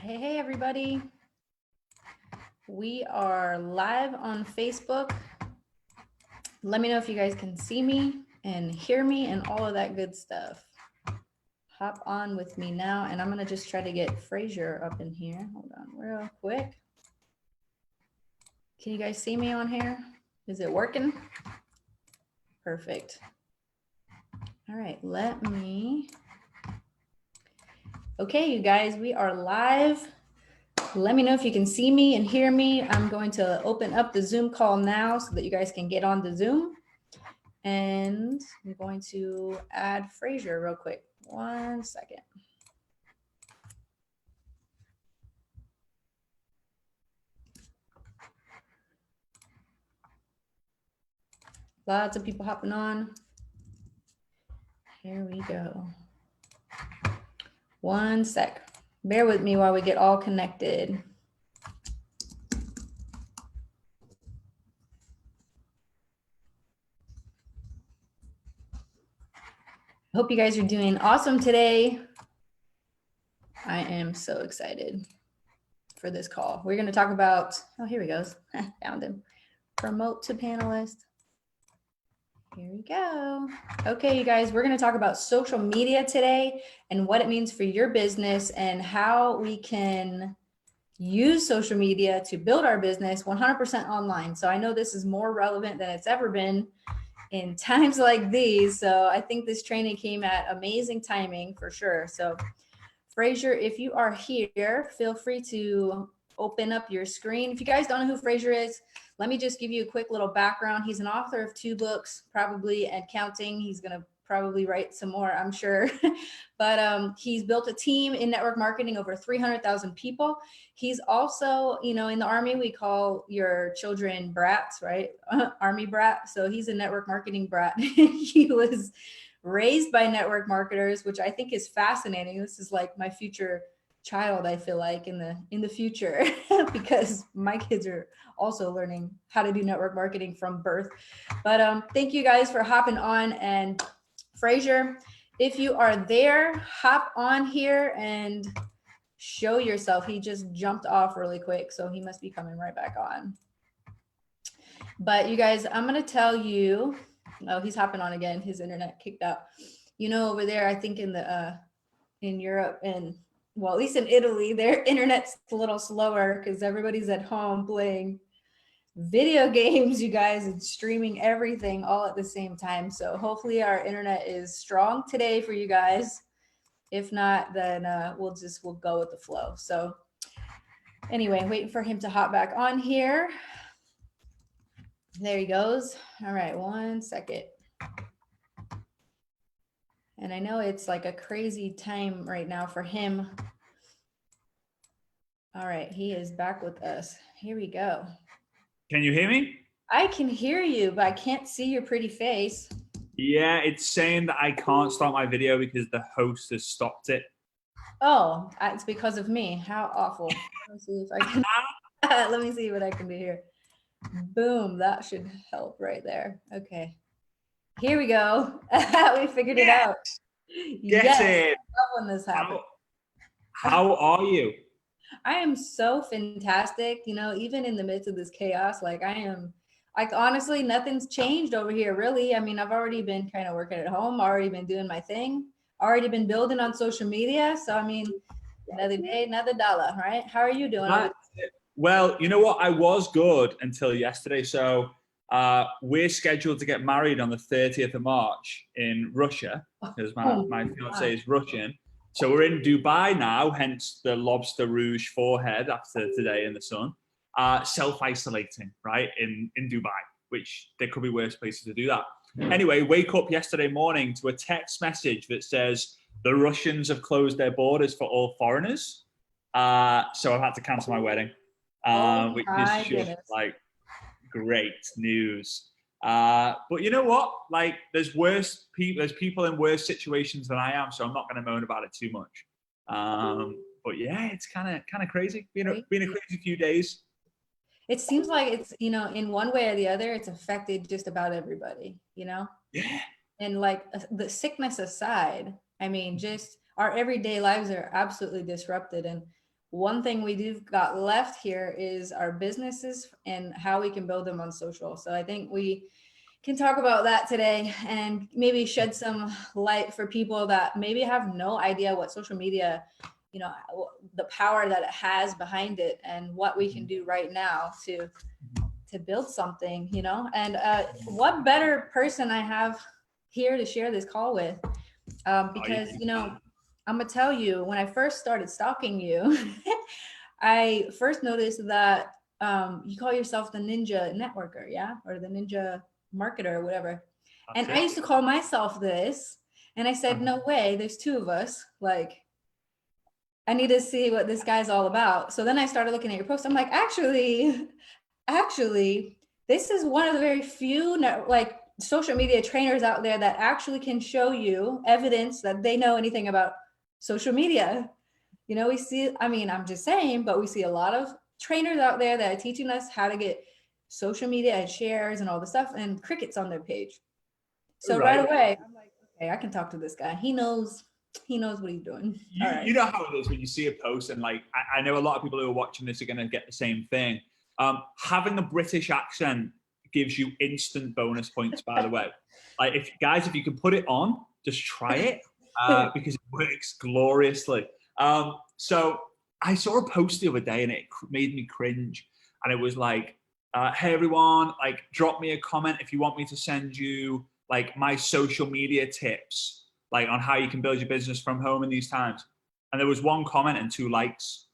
Hey, everybody. We are live on Facebook. Let me know if you guys can see me and hear me and all of that good stuff. Hop on with me now, and I'm going to just try to get Frazer up in here. Hold on real quick. Can you guys see me on here? Is it working? Perfect. All right, let me. Okay, you guys, we are live. Let me know if you can see me and hear me. I'm going to open up the Zoom call now so that you guys can get on the Zoom. And I'm going to add Frazer real quick. 1 second. Lots of people hopping on. Here we go. 1 sec. Bear with me while we get all connected. Hope you guys are doing awesome today. I am so excited for this call. We're going to talk about, oh, here he goes. Found him. Promote to panelist. Here we go. Okay, you guys, we're going to talk about social media today and what it means for your business and how we can use social media to build our business 100% online. So I know this is more relevant than it's ever been in times like these. So I think this training came at amazing timing for sure. So Frazer, if you are here, feel free to open up your screen. If you guys don't know who Frazer is, let me just give you a quick little background. He's an author of 2 books, probably, and counting. He's going to probably write some more, I'm sure. But he's built a team in network marketing, over 300,000 people. He's also, you know, in the Army, we call your children brats, right? Army brat. So he's a network marketing brat. He was raised by network marketers, which I think is fascinating. This is like my future child, I feel like, in the future, because my kids are also learning how to do network marketing from birth. But thank you guys for hopping on. And Frazer, if you are there, hop on here and show yourself. He just jumped off really quick, so he must be coming right back on. But you guys, I'm going to tell you, oh, he's hopping on again. His internet kicked out. You know, over there, I think in Europe and, well, at least in Italy, their internet's a little slower because everybody's at home playing video games, you guys, and streaming everything all at the same time. So hopefully our internet is strong today for you guys. If not, then we'll go with the flow. So anyway, waiting for him to hop back on here. There he goes. All right, 1 second. And I know it's like a crazy time right now for him. All right, he is back with us. Here we go. Can you hear me? I can hear you, but I can't see your pretty face. Yeah, it's saying that I can't start my video because the host has stopped it. Oh, it's because of me. How awful. Let me see if I can. Let me see what I can do here. Boom, that should help right there. Okay. Here we go. We figured it out. Get it. I love when this happens. How are you? I am so fantastic. You know, even in the midst of this chaos, like I am, like honestly, nothing's changed over here, really. I mean, I've already been kind of working at home, already been doing my thing, already been building on social media. So, I mean, another day, another dollar, right? How are you doing? Well, you know what? I was good until yesterday. So we're scheduled to get married on the 30th of March in Russia because my fiance is Russian. So we're in Dubai now, hence the lobster rouge forehead after today in the sun. Self-isolating, right, in Dubai, which there could be worse places to do that. Anyway, wake up yesterday morning to a text message that says the Russians have closed their borders for all foreigners. So I've had to cancel my wedding, which is just like great news. But you know what? Like, there's people in worse situations than I am, so I'm not going to moan about it too much. But yeah, it's kind of crazy. Been a crazy few days. It seems like it's, you know, in one way or the other, it's affected just about everybody, you know? Yeah. And like the sickness aside, I mean, just our everyday lives are absolutely disrupted. And one thing we do got left here is our businesses and how we can build them on social. So I think we can talk about that today and maybe shed some light for people that maybe have no idea what social media, you know, the power that it has behind it and what we can do right now to build something, you know. And what better person I have here to share this call with, because, you know, I'm gonna tell you, when I first started stalking you, I first noticed that you call yourself the ninja networker, yeah, or the ninja marketer or whatever. And I used to call myself this, and I said, no way, there's two of us. Like, I need to see what this guy's all about. So then I started looking at your post. I'm like, actually, this is one of the very few like social media trainers out there that actually can show you evidence that they know anything about social media. You know, we see, I mean, I'm just saying, but we see a lot of trainers out there that are teaching us how to get social media and shares and all the stuff, and crickets on their page. So right away, I'm like, okay, I can talk to this guy. He knows what he's doing. You know how it is when you see a post, and like, I know a lot of people who are watching this are going to get the same thing. Having a British accent gives you instant bonus points, by the way. Like, if you can put it on, just try it, because it works gloriously. So I saw a post the other day and it made me cringe. And it was like, hey everyone, like, drop me a comment if you want me to send you like my social media tips, like on how you can build your business from home in these times. And there was one comment and 2 likes.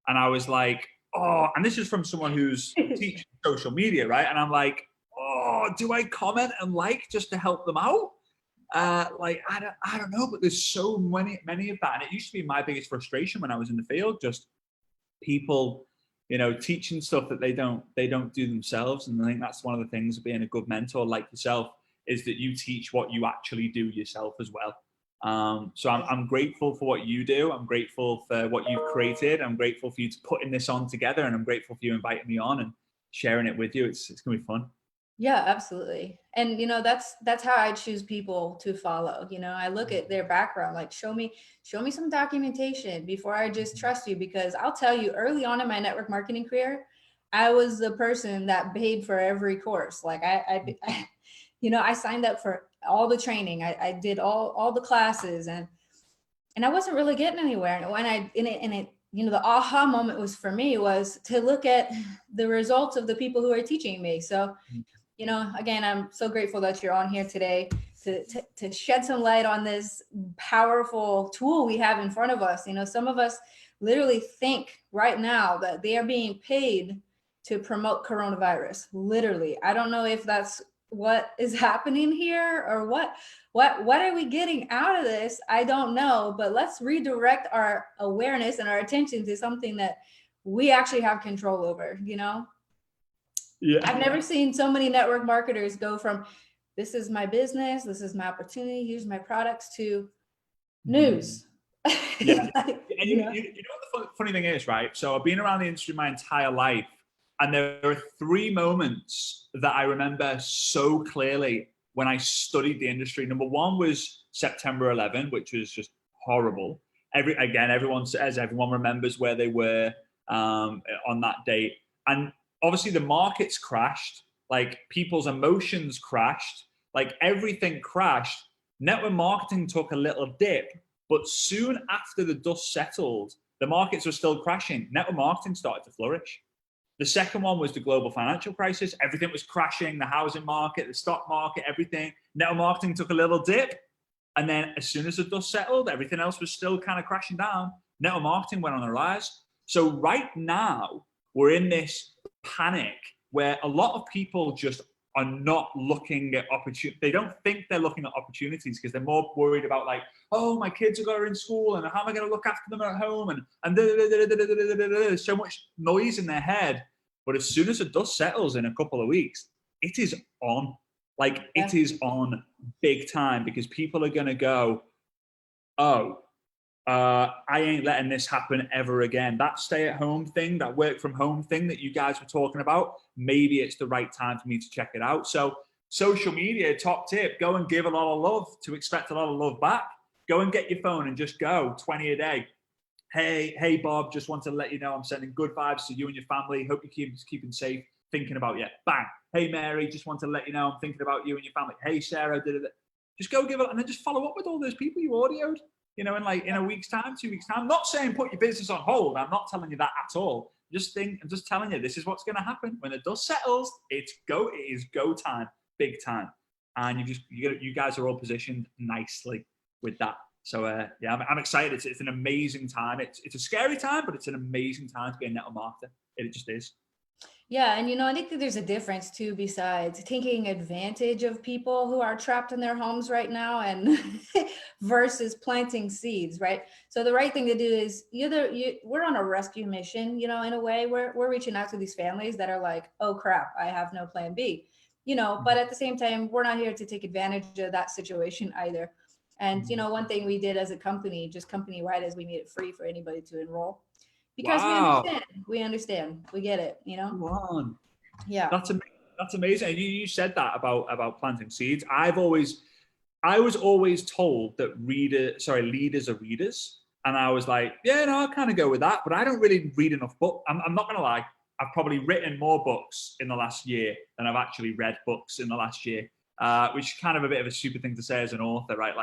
And I was like, oh, and this is from someone who's teaching social media, right? And I'm like, oh, do I comment and like just to help them out? Like, I don't know, but there's so many of that. And it used to be my biggest frustration when I was in the field, just people, you know, teaching stuff that they don't do themselves. And I think that's one of the things of being a good mentor like yourself, is that you teach what you actually do yourself as well. So I'm grateful for what you do. I'm grateful for what you've created. I'm grateful for you to putting this on together, and I'm grateful for you inviting me on and sharing it with you. It's gonna be fun. Yeah, absolutely. And you know, that's how I choose people to follow. You know, I look at their background, like show me some documentation before I just trust you, because I'll tell you, early on in my network marketing career, I was the person that paid for every course. Like I you know, I signed up for all the training. I did all the classes, and I wasn't really getting anywhere. And when it, you know, the aha moment was for me was to look at the results of the people who are teaching me. So, you know, again, I'm so grateful that you're on here today to shed some light on this powerful tool we have in front of us. You know, some of us literally think right now that they are being paid to promote coronavirus. Literally. I don't know if that's what is happening here or what are we getting out of this? I don't know, but let's redirect our awareness and our attention to something that we actually have control over, you know? Yeah. I've never seen so many network marketers go from, this is my business, this is my opportunity, here's my products, to news. Yeah. And you know what the funny thing is, right? So I've been around the industry my entire life, and there are 3 moments that I remember so clearly when I studied the industry. Number 1 was September 11, which was just horrible. Everyone remembers where they were on that date. And obviously the markets crashed, like people's emotions crashed, like everything crashed. Network marketing took a little dip, but soon after the dust settled, the markets were still crashing. Network marketing started to flourish. The second one was the global financial crisis. Everything was crashing, the housing market, the stock market, everything. Network marketing took a little dip. And then as soon as the dust settled, everything else was still kind of crashing down. Network marketing went on a rise. So right now, we're in this panic where a lot of people just are not looking at opportunities. They don't think they're looking at opportunities because they're more worried about, like, oh, my kids are in school and how am I going to look after them at home? And there's so much noise in their head. But as soon as the dust settles in a couple of weeks, it is on. Like, it is on big time, because people are going to go, oh, I ain't letting this happen ever again. That stay-at-home thing, that work-from-home thing that you guys were talking about, maybe it's the right time for me to check it out. So social media, top tip, go and give a lot of love to expect a lot of love back. Go and get your phone and just go 20 a day. hey, Bob, just want to let you know I'm sending good vibes to you and your family. Hope you keeping safe. Thinking about you. Bang. Hey, Mary, just want to let you know I'm thinking about you and your family. Hey, Sarah, just go give it, and then just follow up with all those people you audioed, in a week's time, 2 weeks time. Not saying put your business on hold. I'm not telling you that at all. I'm just telling you this is what's going to happen when the dust settles. It is go time, big time, and you guys are all positioned nicely with that. So yeah, I'm excited. It's an amazing time. It's a scary time, but it's an amazing time to be a network marketer. It just is. Yeah, and I think that there's a difference too, besides taking advantage of people who are trapped in their homes right now and versus planting seeds, right? So the right thing to do is we're on a rescue mission, in a way. We're reaching out to these families that are like, oh crap, I have no plan B. But at the same time, we're not here to take advantage of that situation either. And one thing we did as a company, just company-wide, is we made it free for anybody to enroll. Because we understand, we get it, Come on. Yeah. That's amazing. You said that about planting seeds. I was always told that leaders are readers. And I was like, yeah, no, I'll kind of go with that, but I don't really read enough books. I'm not going to lie. I've probably written more books in the last year than I've actually read books in the last year, which is kind of a bit of a stupid thing to say as an author, right?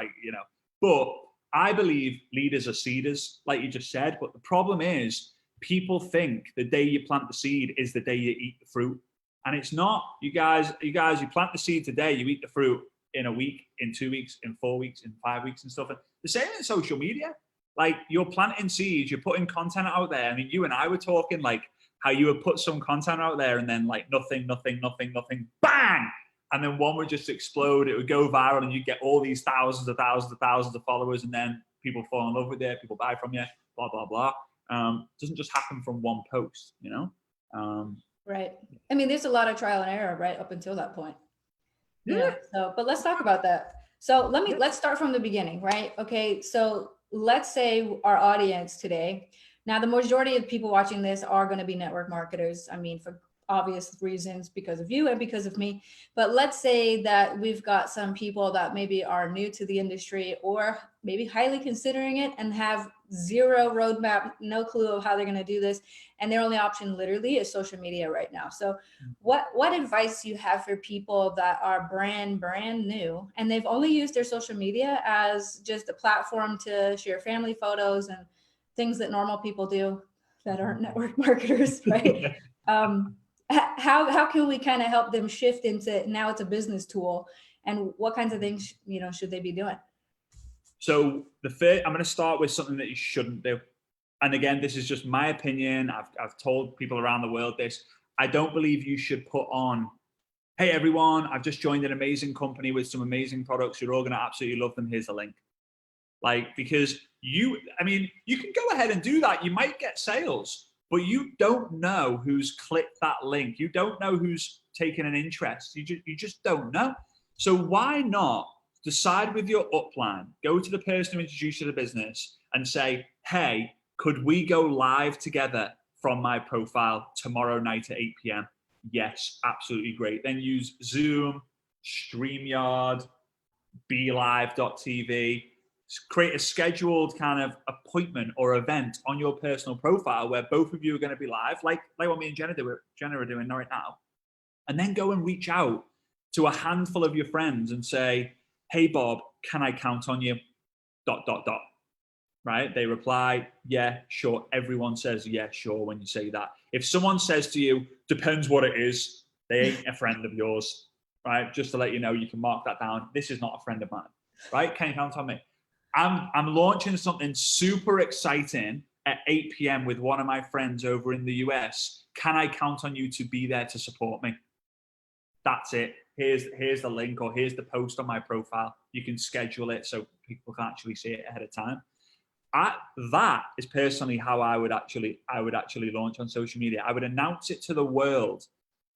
But I believe leaders are seeders, like you just said. But the problem is people think the day you plant the seed is the day you eat the fruit. And it's not. You guys, you plant the seed today, you eat the fruit in a week, in 2 weeks, in 4 weeks, in 5 weeks and stuff. And the same in social media. Like, you're planting seeds, you're putting content out there. I mean, you and I were talking like how you would put some content out there and then like nothing, bang! And then one would just explode. It would go viral, and you get all these thousands of followers, and then people fall in love with it. People buy from you. Blah blah blah. It doesn't just happen from one post, Right. I mean, there's a lot of trial and error right up until that point. Yeah. So, but let's talk about that. So let's start from the beginning, right? Okay. So let's say our audience today. Now, the majority of people watching this are going to be network marketers. I mean, for obvious reasons, because of you and because of me. But let's say that we've got some people that maybe are new to the industry, or maybe highly considering it and have zero roadmap, no clue of how they're going to do this. And their only option literally is social media right now. So what advice do you have for people that are brand new and they've only used their social media as just a platform to share family photos and things that normal people do that aren't network marketers, right? How can we kind of help them shift into, now it's a business tool, and what kinds of things should they be doing? So I'm going to start with something that you shouldn't do. And again, this is just my opinion. I've told people around the world this. I don't believe you should put on, hey everyone, I've just joined an amazing company with some amazing products. You're all going to absolutely love them. Here's a link. Because you can go ahead and do that. You might get sales, but you don't know who's clicked that link. You don't know who's taken an interest. You just don't know. So why not decide with your upline, go to the person who introduced you to the business and say, hey, could we go live together from my profile tomorrow night at 8 p.m.? Yes, absolutely great. Then use Zoom, StreamYard, BeLive.tv. Create a scheduled kind of appointment or event on your personal profile where both of you are going to be live, like what me and Jenna are doing right now. And then go and reach out to a handful of your friends and say, hey, Bob, can I count on you? ... Right? They reply, yeah, sure. Everyone says, yeah, sure, when you say that. If someone says to you, depends what it is, they ain't a friend of yours, right? Just to let you know, you can mark that down. This is not a friend of mine, right? Can you count on me? I'm launching something super exciting at 8 p.m. with one of my friends over in the US. Can I count on you to be there to support me? That's it. Here's the link, or here's the post on my profile. You can schedule it so people can actually see it ahead of time. That is personally how I would actually launch on social media. I would announce it to the world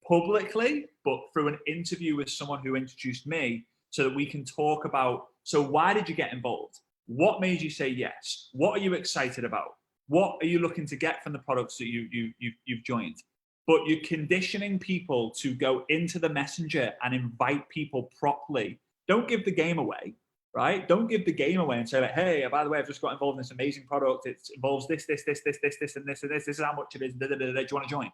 publicly, but through an interview with someone who introduced me, so that we can talk about, so why did you get involved? What made you say yes? What are you excited about? What are you looking to get from the products that you've joined? But you're conditioning people to go into the messenger and invite people properly. Don't give the game away. right? Don't give the game away and say like, hey, by the way, I've just got involved in this amazing product. It involves this, and this, and this, and this. This is how much it is. Da, da, da, da. Do you want to join?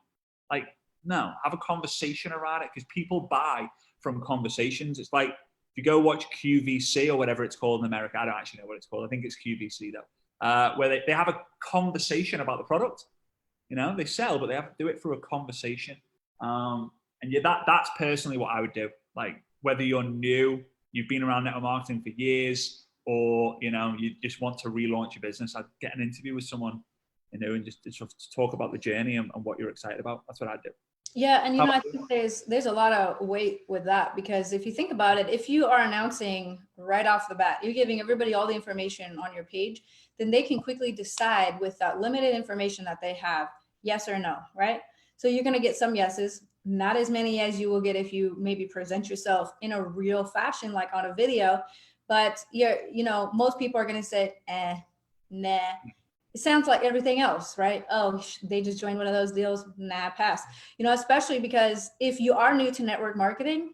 Like, no, have a conversation around it, because people buy from conversations. It's like, if you go watch QVC or whatever it's called in America, I don't actually know what it's called. I think it's QVC though, where they have a conversation about the product. You know, they sell, but they have to do it through a conversation. And yeah, that's personally what I would do. Like, whether you're new, you've been around network marketing for years, or, you know, you just want to relaunch your business, I'd get an interview with someone, you know, and just talk about the journey and what you're excited about. That's what I'd do. Yeah, and you know, I think there's a lot of weight with that, because if you think about it, if you are announcing right off the bat, you're giving everybody all the information on your page, then they can quickly decide with that limited information that they have, yes or no, right? So you're going to get some yeses, not as many as you will get if you maybe present yourself in a real fashion, like on a video. But you know, most people are going to say, nah. It sounds like everything else, right? Oh, they just joined one of those deals. Nah, pass. You know, especially because if you are new to network marketing,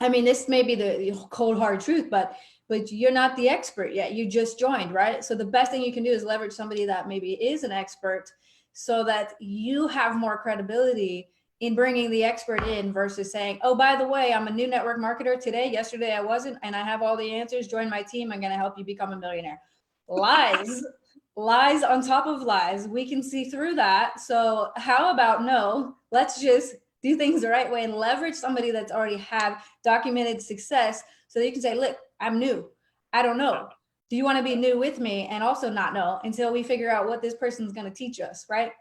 I mean, this may be the cold hard truth, but you're not the expert yet. You just joined, right? So the best thing you can do is leverage somebody that maybe is an expert, so that you have more credibility in bringing the expert in, versus saying, oh, by the way, I'm a new network marketer today. Yesterday I wasn't, and I have all the answers. Join my team. I'm going to help you become a millionaire. Lies. Lies on top of lies. We can see through that. So how about no, let's just do things the right way and leverage somebody that's already had documented success, so that you can say, look, I'm new. I don't know. Do you want to be new with me and also not know until we figure out what this person's going to teach us, right?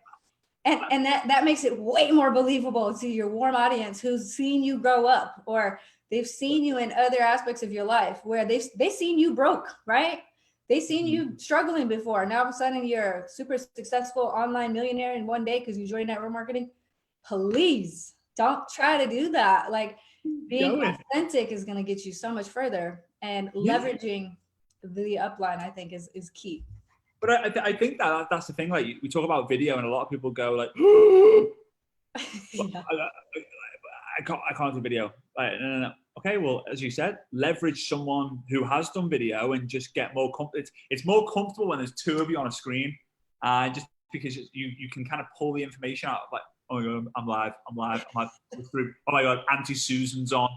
And that makes it way more believable to your warm audience who's seen you grow up, or they've seen you in other aspects of your life where they've seen you broke, right? They've seen you struggling before. Now all of a sudden you're a super successful online millionaire in one day because you joined network marketing. Please don't try to do that. Like, being authentic is going to get you so much further, and leveraging the upline, I think, is key. But I think that's the thing. Like, we talk about video, and a lot of people go like, Yeah. I can't do video. Like, no. Okay, well, as you said, leverage someone who has done video and just get more comfortable. It's more comfortable when there's two of you on a screen, just because you can kind of pull the information out. Like, oh my God, I'm live. Oh my God, Auntie Susan's on.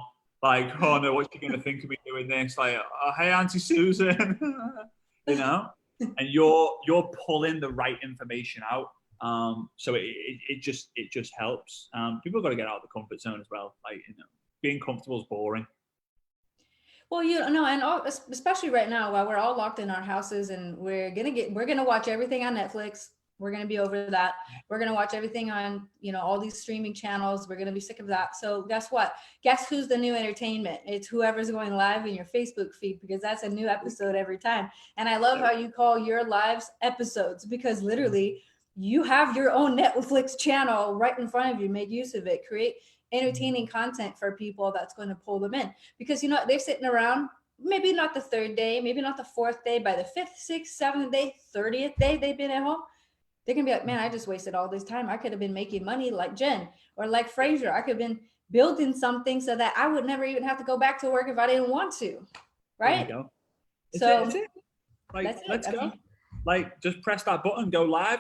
Like, oh no, what's she going to think of me doing this? Like, oh, hey, Auntie Susan, you know? And you're pulling the right information out. So it just helps. People got to get out of the comfort zone as well. Like, you know, being comfortable is boring. Well, you know, and especially right now, while we're all locked in our houses, and we're gonna watch everything on Netflix. We're gonna be over that. We're gonna watch everything on, you know, all these streaming channels. We're gonna be sick of that. So guess what? Guess who's the new entertainment? It's whoever's going live in your Facebook feed, because that's a new episode every time. And I love how you call your lives episodes, because literally you have your own Netflix channel right in front of you. Make use of it. Create entertaining content for people that's going to pull them in, because, you know, they're sitting around, maybe not the third day, maybe not the fourth day, by the fifth, sixth, seventh day, 30th day they've been at home, they're gonna be like, man, I just wasted all this time. I could have been making money like Jen or like Frazer. I could have been building something so that I would never even have to go back to work if I didn't want to, right? There you go. So that's it. Like, that's it. Let's go. Like, just press that button, go live.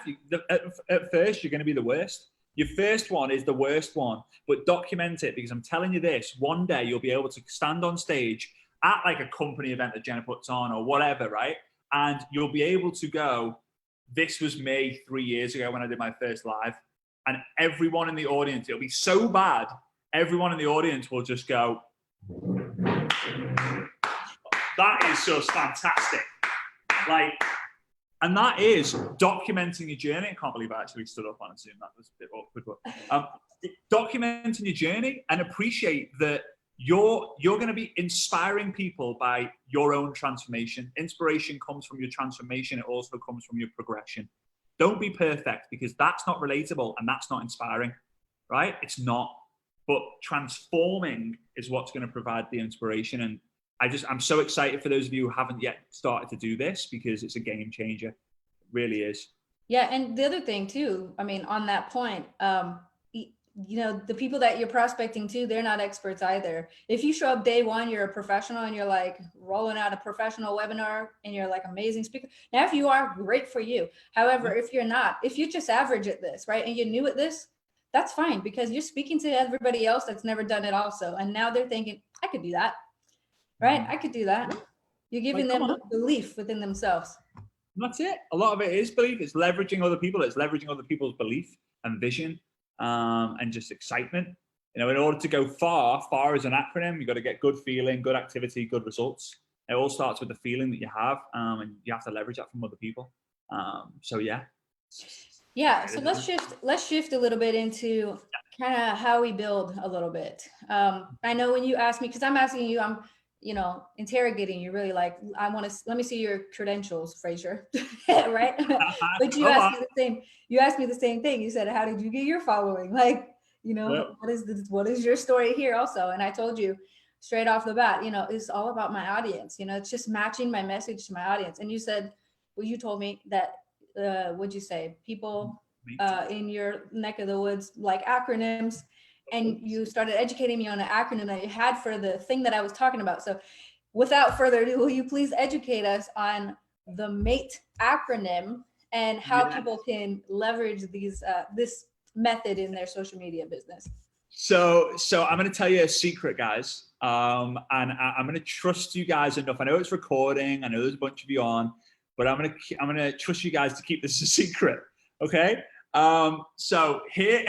At first, you're going to be the worst. Your first one is the worst one, but document it, because I'm telling you this, one day you'll be able to stand on stage at like a company event that Jenna puts on or whatever, right? And you'll be able to go, this was me 3 years ago when I did my first live. And everyone in the audience, it'll be so bad, everyone in the audience will just go, that is just fantastic. Like, and that is documenting your journey. I can't believe I actually stood up on Zoom. That was a bit awkward. But documenting your journey, and appreciate that you're going to be inspiring people by your own transformation. Inspiration comes from your transformation. It also comes from your progression. Don't be perfect, because that's not relatable and that's not inspiring, right? It's not. But transforming is what's going to provide the inspiration. And I'm so excited for those of you who haven't yet started to do this, because it's a game changer. It really is. Yeah. And the other thing too, I mean, on that point, the people that you're prospecting to, they're not experts either. If you show up day one, you're a professional and you're like rolling out a professional webinar and you're like amazing speaker. Now, if you are, great for you. However, if you're not, if you're just average at this, right, and you're new at this, that's fine, because you're speaking to everybody else that's never done it also. And now they're thinking, I could do that, right? I could do that. You're giving them belief within themselves. And that's it. A lot of it is belief. It's leveraging other people. It's leveraging other people's belief and vision. And just excitement. In order to go far is an acronym. You've got to get good feeling, good activity, good results. It all starts with the feeling that you have, and you have to leverage that from other people. So yeah. So let's shift a little bit into kind of how we build a little bit. I know when you asked me, because I'm asking you, I'm interrogating you, really, like, let me see your credentials, Frazer, right? But you asked me the same thing. You said, how did you get your following? Like, what is your story here also? And I told you straight off the bat, it's all about my audience. It's just matching my message to my audience. And you said, well, you told me that, what'd you say? People in your neck of the woods like acronyms. And you started educating me on an acronym that you had for the thing that I was talking about. So without further ado, will you please educate us on the MATE acronym and how people can leverage this method in their social media business? So I'm going to tell you a secret, guys. And I'm going to trust you guys enough. I know it's recording. I know there's a bunch of you on, but I'm going to trust you guys to keep this a secret. Okay. So here,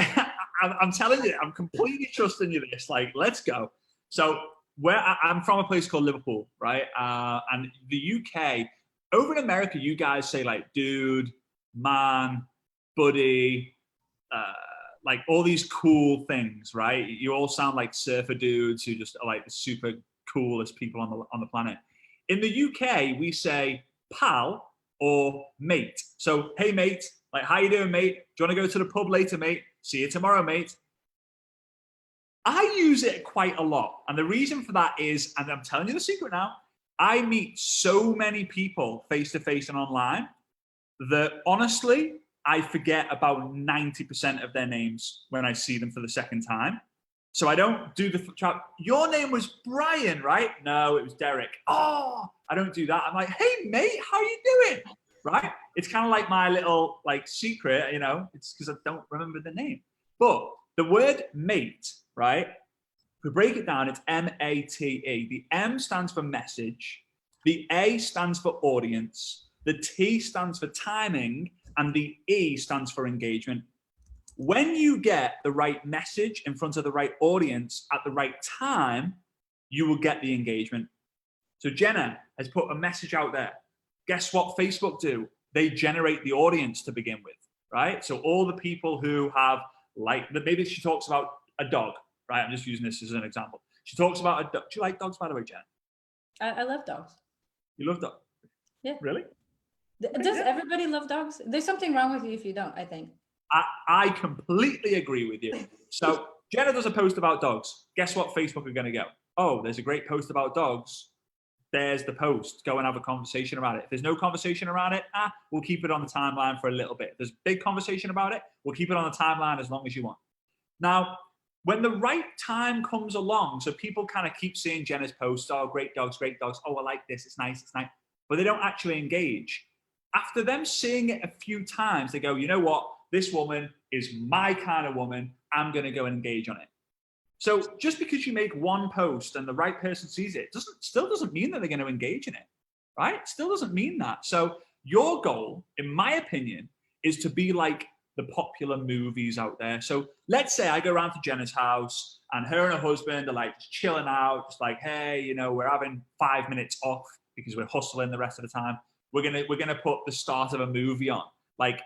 I'm telling you, I'm completely trusting you this. Like, let's go. So I'm from a place called Liverpool, right? And the UK, over in America, you guys say like dude, man, buddy, like all these cool things, right? You all sound like surfer dudes who just are like the super coolest people on the planet. In the UK, we say pal or mate. So, hey mate, like, how you doing, mate? Do you want to go to the pub later, mate? See you tomorrow, mate. I use it quite a lot. And the reason for that is, and I'm telling you the secret now, I meet so many people face-to-face and online that honestly, I forget about 90% of their names when I see them for the second time. So I don't do the chat. Your name was Brian, right? No, it was Derek. Oh, I don't do that. I'm like, hey, mate, how you doing? Right? It's kind of like my little like secret, it's because I don't remember the name. But the word mate, right? If we break it down, it's M-A-T-E. The M stands for message. The A stands for audience. The T stands for timing. And the E stands for engagement. When you get the right message in front of the right audience at the right time, you will get the engagement. So Jenna has put a message out there. Guess what Facebook do? They generate the audience to begin with, right? So all the people who have, like, maybe she talks about a dog, right? I'm just using this as an example. She talks about a dog. Do you like dogs, by the way, Jenna? I love dogs. You love dogs? Yeah. Really? Does everybody love dogs? There's something wrong with you if you don't, I think. I completely agree with you. So Jenna does a post about dogs. Guess what Facebook are going to go? Oh, there's a great post about dogs. There's the post. Go and have a conversation about it. If there's no conversation around it, we'll keep it on the timeline for a little bit. If there's a big conversation about it, we'll keep it on the timeline as long as you want. Now, when the right time comes along, so people kind of keep seeing Jenna's posts, oh, great dogs, great dogs. Oh, I like this. It's nice. It's nice. But they don't actually engage. After them seeing it a few times, they go, you know what? This woman is my kind of woman. I'm going to go and engage on it. So just because you make one post and the right person sees it, still doesn't mean that they're going to engage in it, right? Still doesn't mean that. So your goal, in my opinion, is to be like the popular movies out there. So let's say I go around to Jenna's house and her and her husband are like just chilling out, just like, hey, we're having 5 minutes off because we're hustling the rest of the time. We're gonna put the start of a movie on. Like,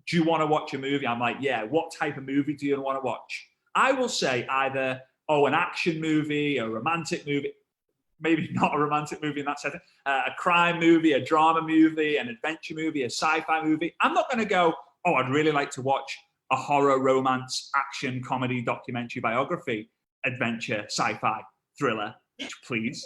do you want to watch a movie? I'm like, yeah. What type of movie do you want to watch? I will say either, an action movie, a romantic movie, maybe not a romantic movie in that setting, a crime movie, a drama movie, an adventure movie, a sci-fi movie. I'm not going to go, I'd really like to watch a horror, romance, action, comedy, documentary, biography, adventure, sci-fi, thriller, please.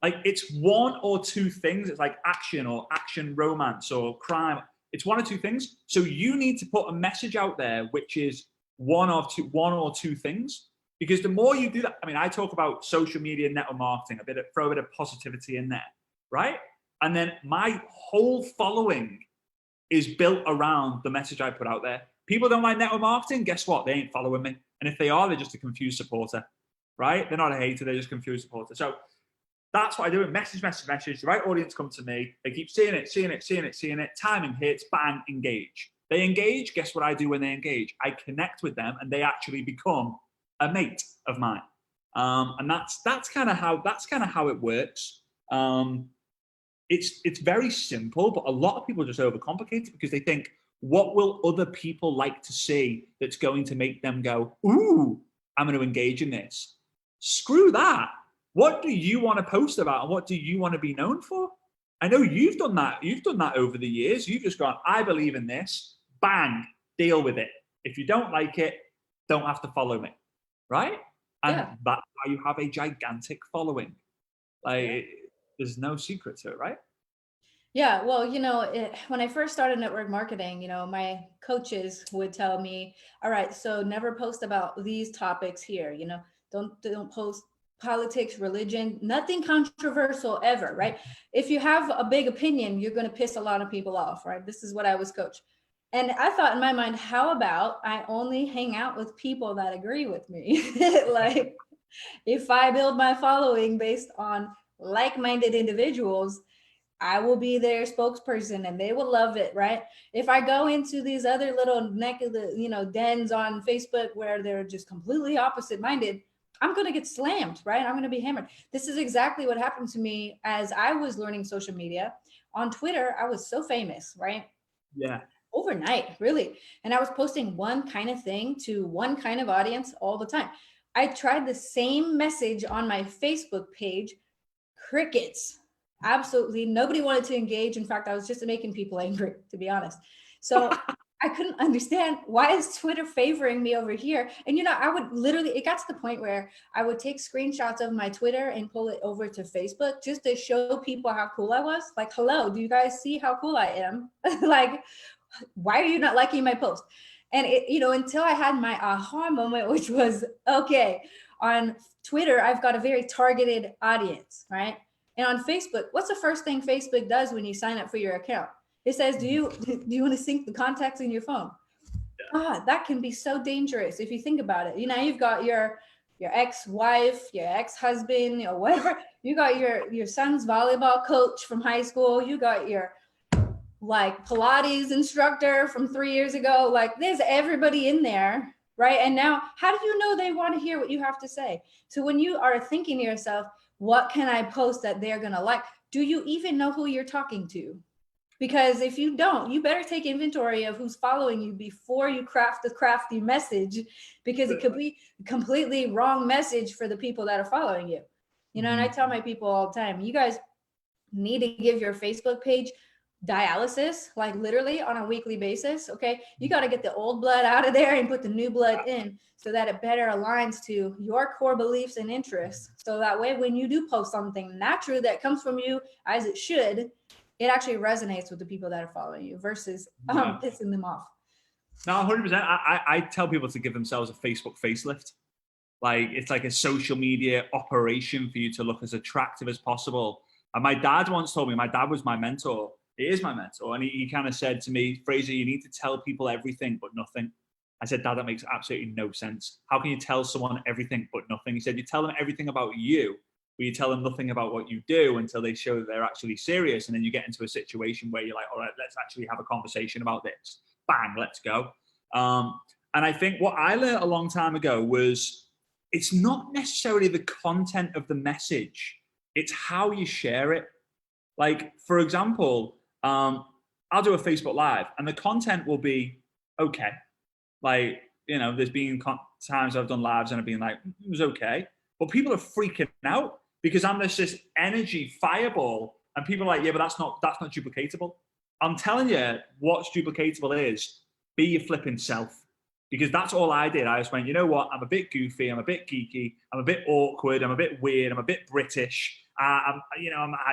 Like, it's one or two things. It's like action or action romance or crime. It's one or two things. So you need to put a message out there which is one or two things. Because the more you do that, I mean, I talk about social media network marketing, throw a bit of positivity in there, right? And then my whole following is built around the message I put out there. People don't like network marketing. Guess what? They ain't following me. And if they are, they're just a confused supporter, right? They're not a hater. They're just a confused supporter. So that's what I do. Message. The right audience come to me. They keep seeing it. Timing hits, bang, engage. They engage. Guess what I do when they engage? I connect with them, and they actually become a mate of mine. And that's kind of how it works. It's very simple, but a lot of people just overcomplicate it because they think, what will other people like to see that's going to make them go, ooh, I'm going to engage in this? Screw that. What do you want to post about, and what do you want to be known for? I know you've done that. You've done that over the years. You've just gone, I believe in this. Bang, deal with it. If you don't like it, don't have to follow me, right? And that's how you have a gigantic following. There's no secret to it, right? Yeah, well, when I first started network marketing, my coaches would tell me, all right, so never post about these topics here, don't post politics, religion, nothing controversial ever, right? If you have a big opinion, you're going to piss a lot of people off, right? This is what I was coached. And I thought in my mind, how about I only hang out with people that agree with me? Like, if I build my following based on like-minded individuals, I will be their spokesperson and they will love it, right? If I go into these other little neck of the, dens on Facebook where they're just completely opposite minded, I'm going to get slammed, right? I'm going to be hammered. This is exactly what happened to me as I was learning social media. On Twitter, I was so famous, right? Yeah. Overnight, really. And I was posting one kind of thing to one kind of audience all the time. I tried the same message on my Facebook page, crickets. Absolutely nobody wanted to engage. In fact, I was just making people angry, to be honest. So I couldn't understand, why is Twitter favoring me over here? And I would literally, it got to the point where I would take screenshots of my Twitter and pull it over to Facebook just to show people how cool I was. Like, hello, do you guys see how cool I am? Like, why are you not liking my post? And until I had my aha moment, which was, okay, on Twitter, I've got a very targeted audience, right? And on Facebook, what's the first thing Facebook does when you sign up for your account? It says, do you want to sync the contacts in your phone? Yeah. That can be so dangerous if you think about it. You've got your ex-wife, your ex-husband, whatever. You got your son's volleyball coach from high school. You got your Pilates instructor from 3 years ago. There's everybody in there, right? And now, how do you know they want to hear what you have to say? So when you are thinking to yourself, what can I post that they're going to like? Do you even know who you're talking to? Because if you don't, you better take inventory of who's following you before you craft the crafty message, because it could be a completely wrong message for the people that are following you. And I tell my people all the time, you guys need to give your Facebook page dialysis, literally on a weekly basis. Okay. You got to get the old blood out of there and put the new blood in so that it better aligns to your core beliefs and interests. So that way, when you do post something naturally that comes from you as it should, it actually resonates with the people that are following you versus pissing them off. No, 100%. I tell people to give themselves a Facebook facelift. It's like a social media operation for you to look as attractive as possible. And my dad once told me, my dad was my mentor. He is my mentor. And he kind of said to me, Frazer, you need to tell people everything but nothing. I said, Dad, that makes absolutely no sense. How can you tell someone everything but nothing? He said, you tell them everything about you, but you tell them nothing about what you do until they show that they're actually serious. And then you get into a situation where you're like, all right, let's actually have a conversation about this. Bang, let's go. And I think what I learned a long time ago was it's not necessarily the content of the message. It's how you share it. For example, I'll do a Facebook Live and the content will be okay. There's been times I've done lives and I've been like, it was okay. But people are freaking out because I'm this energy fireball and people are like, yeah, but that's not duplicatable. I'm telling you what's duplicatable is be your flipping self. Because that's all I did. I just went, you know what? I'm a bit goofy. I'm a bit geeky. I'm a bit awkward. I'm a bit weird. I'm a bit British. I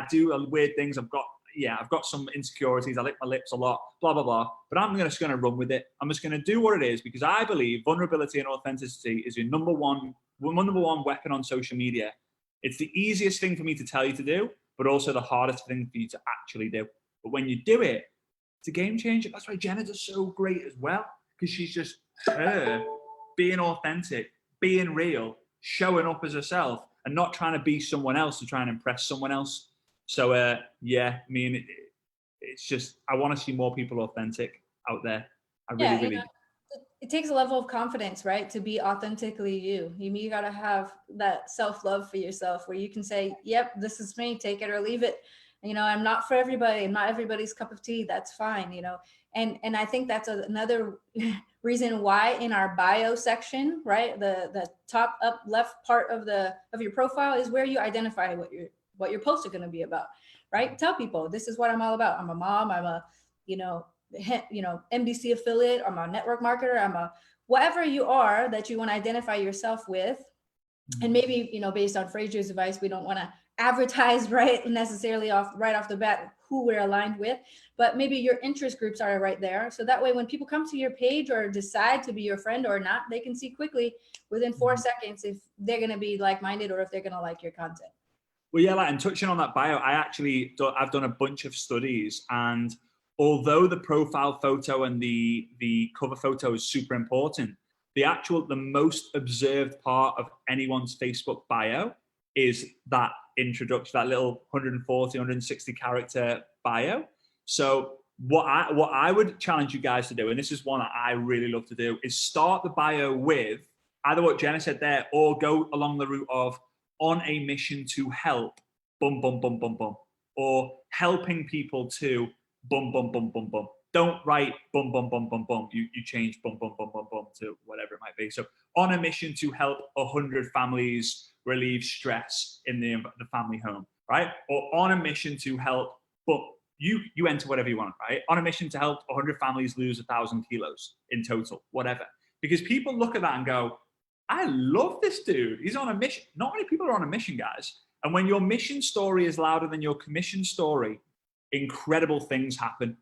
do weird things. I've got, yeah, I've got some insecurities. I lick my lips a lot, blah, blah, blah. But I'm just going to run with it. I'm just going to do what it is because I believe vulnerability and authenticity is your number one weapon on social media. It's the easiest thing for me to tell you to do, but also the hardest thing for you to actually do. But when you do it, it's a game changer. That's why Jenna does so great as well, because she's just her being authentic, being real, showing up as herself, and not trying to be someone else to try and impress someone else. So, yeah, I mean, it's just, I want to see more people authentic out there. I really do. It takes a level of confidence, right? To be authentically you. You got to have that self-love for yourself where you can say, yep, this is me, take it or leave it. I'm not for everybody. I'm not everybody's cup of tea. That's fine, And I think that's another reason why in our bio section, right? The top up left part of your profile is where you identify what your posts are going to be about, right? Tell people this is what I'm all about. I'm a mom. I'm a, MDC affiliate. I'm a network marketer. I'm a whatever you are that you want to identify yourself with. And maybe, based on Frazer's advice, we don't want to advertise right off the bat who we're aligned with, but maybe your interest groups are right there. So that way, when people come to your page or decide to be your friend or not, they can see quickly within 4 seconds if they're going to be like-minded or if they're going to like your content. Well, yeah, and touching on that bio, I've done a bunch of studies, and although the profile photo and the cover photo is super important, the most observed part of anyone's Facebook bio is that introduction, that little 140, 160 character bio. So what I would challenge you guys to do, and this is one that I really love to do, is start the bio with either what Jenna said there, or go along the route of on a mission to help, bum, bum, bum, bum, bum, or helping people to bum, bum, bum, bum, bum. Don't write bum, bum, bum, bum, bum. You change bum, bum, bum, bum, bum to whatever it might be. So on a mission to help 100 families relieve stress in the family home, right? Or on a mission to help, but you enter whatever you want, right? On a mission to help 100 families lose 1,000 kilos in total, whatever. Because people look at that and go, I love this dude. He's on a mission. Not many people are on a mission, guys. And when your mission story is louder than your commission story, incredible things happen,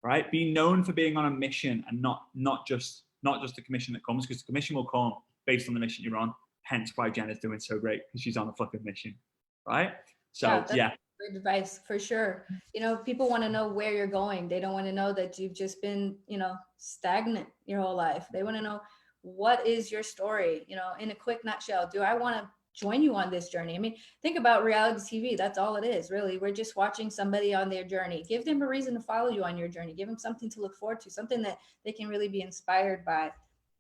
right? Be known for being on a mission and not just the commission that comes, because the commission will come based on the mission you're on. Hence why Jenna's doing so great, because she's on a fucking mission, right? So yeah. Great advice for sure. People want to know where you're going. They don't want to know that you've just been, stagnant your whole life. They want to know, what is your story? In a quick nutshell, do I want to join you on this journey? I mean, think about reality TV. That's all it is, really. We're just watching somebody on their journey. Give them a reason to follow you on your journey. Give them something to look forward to, something that they can really be inspired by,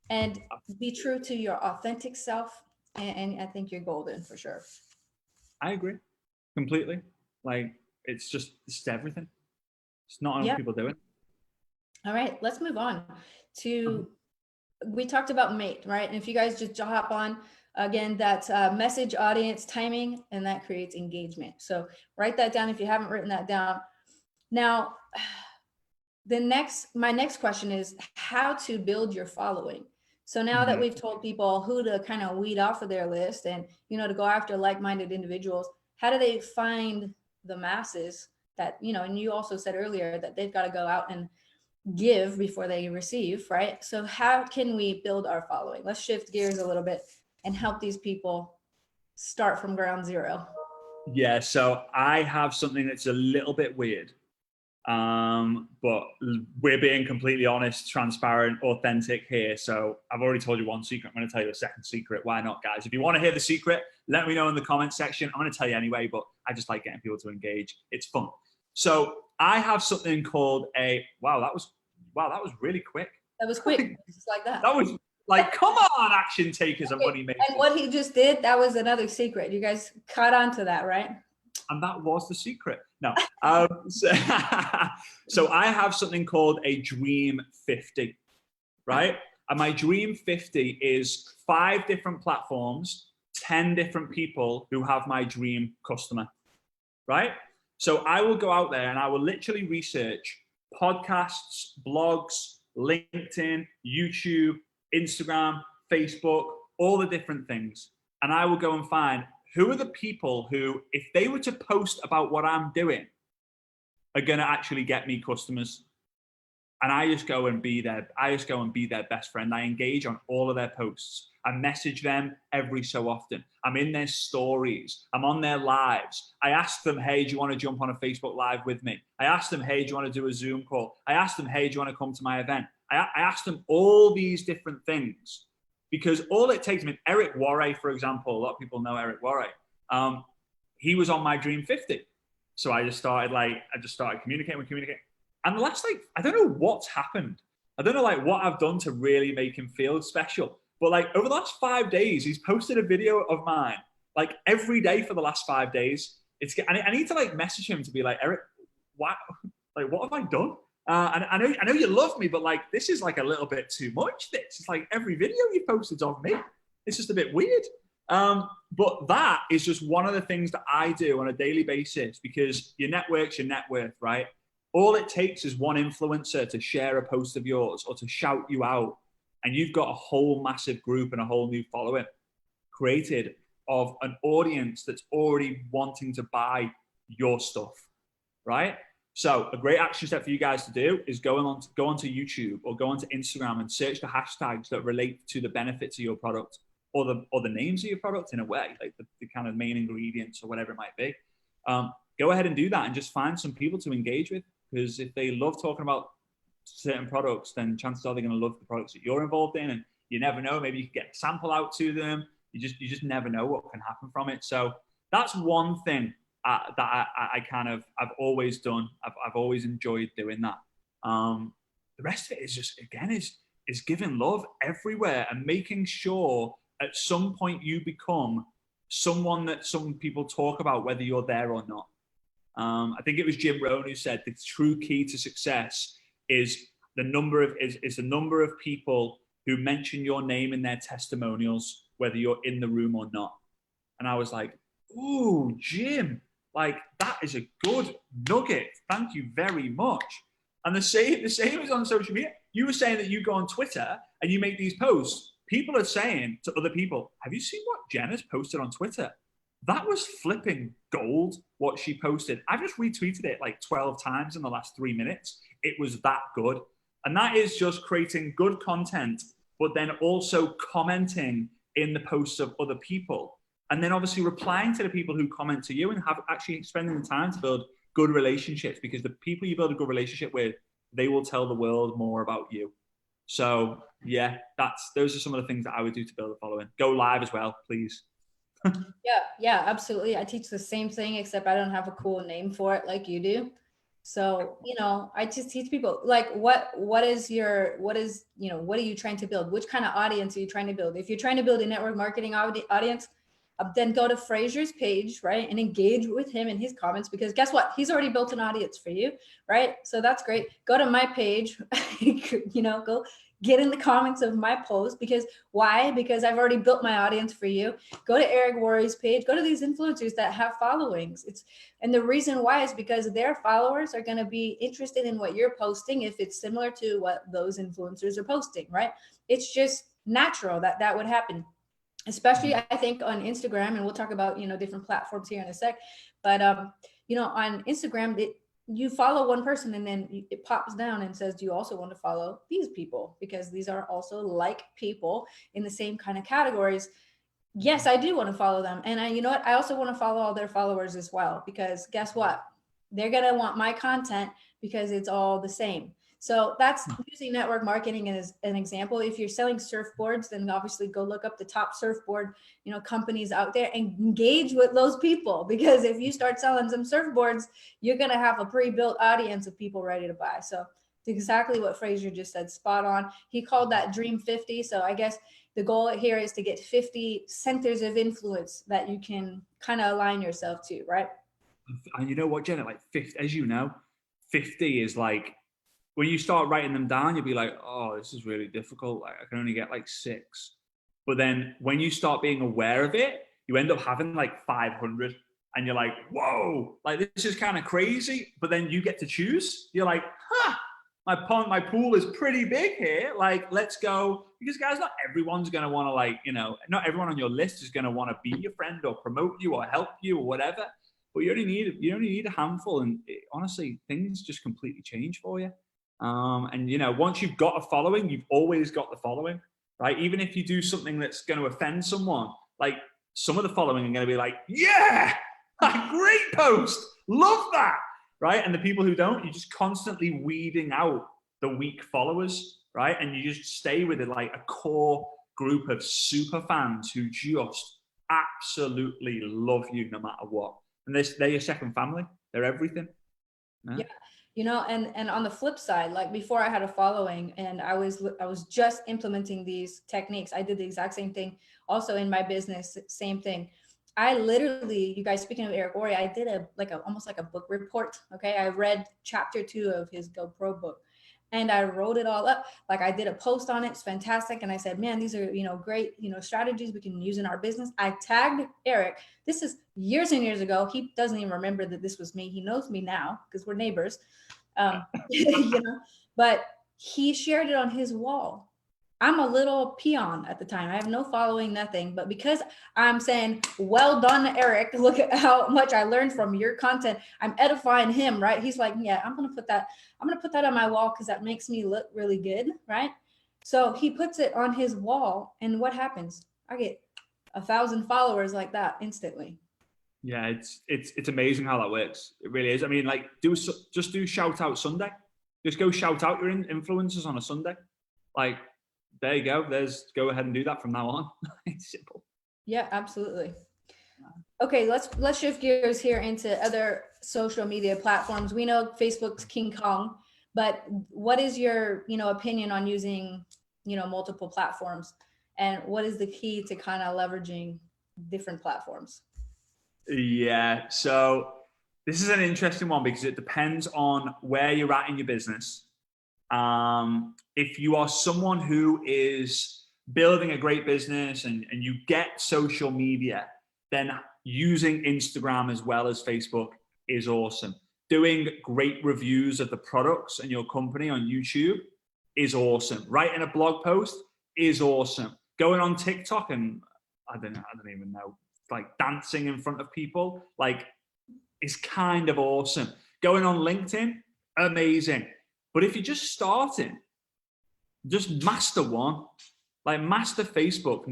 and be true to your authentic self. And I think you're golden for sure. I agree completely. Like, it's everything. It's not enough people doing. All right, let's move on to, we talked about mate, right? And if you guys just hop on, again, that's message, audience, timing, and that creates engagement. So write that down if you haven't written that down. Now, my next question is how to build your following. So now that we've told people who to kind of weed off of their list and, to go after like-minded individuals, how do they find the masses that, and you also said earlier that they've got to go out and give before they receive, right? So how can we build our following? Let's shift gears a little bit and help these people start from ground zero. Yeah, so I have something that's a little bit weird, but we're being completely honest, transparent, authentic here. So I've already told you one secret. I'm going to tell you a second secret. Why not, guys? If you want to hear the secret, let me know in the comment section. I'm going to tell you anyway, but I just like getting people to engage. It's fun. So I have something called wow, that was really quick. That was quick, just like that. That was like, come on, action takers and money makers. And what he just did, that was another secret. You guys caught on to that, right? And that was the secret. No. So I have something called a Dream 50, right? And my Dream 50 is 5 different platforms, 10 different people who have my dream customer, right? So I will go out there and I will literally research podcasts, blogs, LinkedIn, YouTube, Instagram, Facebook, all the different things. And I will go and find who are the people who, if they were to post about what I'm doing, are going to actually get me customers. And I just go and be their best friend. I engage on all of their posts. I message them every so often. I'm in their stories. I'm on their lives. I ask them, hey, do you want to jump on a Facebook Live with me? I ask them, hey, do you want to do a Zoom call? I ask them, hey, do you want to come to my event? I ask them all these different things because all it takes, I mean, Eric Worre, for example, a lot of people know Eric Worre. He was on my Dream 50. So I just started communicating. And the last, I don't know what's happened. I don't know what I've done to really make him feel special. But over the last 5 days, he's posted a video of mine, every day for the last 5 days. I need to message him to be like, Eric, what have I done? And I know you love me, but this is a little bit too much. It's every video you posted of me. It's just a bit weird. But that is just one of the things that I do on a daily basis because your network's your net worth, right? All it takes is one influencer to share a post of yours or to shout you out. And you've got a whole massive group and a whole new following created of an audience that's already wanting to buy your stuff, right? So a great action step for you guys to do is go onto YouTube or go onto Instagram and search the hashtags that relate to the benefits of your product or the names of your product in a way, the kind of main ingredients or whatever it might be. Go ahead and do that and just find some people to engage with. Because if they love talking about certain products, then chances are they're going to love the products that you're involved in. And you never know, maybe you can get a sample out to them. You just never know what can happen from it. So that's one thing that I've always done. I've always enjoyed doing that. The rest of it is just, again, is giving love everywhere and making sure at some point you become someone that some people talk about, whether you're there or not. I think it was Jim Rohn who said the true key to success is the number of people who mention your name in their testimonials, whether you're in the room or not. And I was like, ooh, Jim, that is a good nugget. Thank you very much. And the same is on social media. You were saying that you go on Twitter and you make these posts. People are saying to other people, have you seen what Jenna's posted on Twitter? That was flipping gold, what she posted. I just retweeted it 12 times in the last 3 minutes. It was that good. And that is just creating good content, but then also commenting in the posts of other people. And then obviously replying to the people who comment to you and have actually spending the time to build good relationships, because the people you build a good relationship with, they will tell the world more about you. So yeah, those are some of the things that I would do to build a following. Go live as well, please. Yeah, absolutely. I teach the same thing, except I don't have a cool name for it like you do. So, I just teach people what are you trying to build? Which kind of audience are you trying to build? If you're trying to build a network marketing audience, then go to Frazer's page, right? And engage with him in his comments, because guess what? He's already built an audience for you, right? So that's great. Go to my page, go get in the comments of my post. Because why? Because I've already built my audience for you. Go to Eric Worre's page, go to these influencers that have followings. And the reason why is because their followers are going to be interested in what you're posting if it's similar to what those influencers are posting, right? It's just natural that would happen. Especially, I think, on Instagram, and we'll talk about, different platforms here in a sec. But, on Instagram, you follow one person and then it pops down and says, do you also want to follow these people? Because these are also people in the same kind of categories. Yes, I do want to follow them. And I also want to follow all their followers as well, because guess what? They're going to want my content because it's all the same. So that's using network marketing as an example. If you're selling surfboards, then obviously go look up the top surfboard, companies out there and engage with those people. Because if you start selling some surfboards, you're going to have a pre-built audience of people ready to buy. So it's exactly what Frazer just said, spot on. He called that Dream 50. So I guess the goal here is to get 50 centers of influence that you can kind of align yourself to, right? And you know what, Jenna, 50, as you know, 50 is when you start writing them down, you'll be like, oh, this is really difficult. I can only get 6. But then when you start being aware of it, you end up having 500 and you're like, whoa, this is kind of crazy. But then you get to choose. You're like, my pool is pretty big here. Let's go. Because guys, not everyone's going to want to not everyone on your list is going to want to be your friend or promote you or help you or whatever. but you only need a handful, and honestly, things just completely change for you. And once you've got a following, you've always got the following, right? Even if you do something that's going to offend someone, like some of the following are going to be like, yeah, great post, love that, right? And the people who don't, you're just constantly weeding out the weak followers, right? And you just stay with it like a core group of super fans who just absolutely love you no matter what. And they're your second family. They're everything. Yeah. And on the flip side, like before I had a following and I was just implementing these techniques, I did the exact same thing also in my business, same thing. I literally, you guys, speaking of Eric Worre, I did almost like a book report. Okay. I read chapter 2 of his GoPro book and I wrote it all up. Like I did a post on it. It's fantastic. And I said, man, these are, great, strategies we can use in our business. I tagged Eric. This is years and years ago. He doesn't even remember that this was me. He knows me now because we're neighbors. But he shared it on his wall. I'm a little peon at the time. I have no following, nothing. But because I'm saying, well done, Eric, look at how much I learned from your content. I'm edifying him, right? He's like, yeah, I'm going to put that on my wall because that makes me look really good, right? So he puts it on his wall. And what happens? I get 1,000 followers like that instantly. Yeah, it's amazing how that works. It really is. I mean, like, just do shout out Sunday. Just go shout out your influencers on a Sunday. Like, there you go. Go ahead and do that from now on. It's simple. Yeah, absolutely. Okay, let's shift gears here into other social media platforms. We know Facebook's King Kong, but what is your opinion on using multiple platforms, and what is the key to kind of leveraging different platforms? Yeah, so this is an interesting one because it depends on where you're at in your business. If you are someone who is building a great business and you get social media, then using Instagram as well as Facebook is awesome. Doing great reviews of the products and your company on YouTube is awesome. Writing a blog post is awesome. Going on TikTok and I don't even know, like dancing in front of people, like is kind of awesome. Going on LinkedIn, amazing. But if you're just starting, just master one, like master Facebook,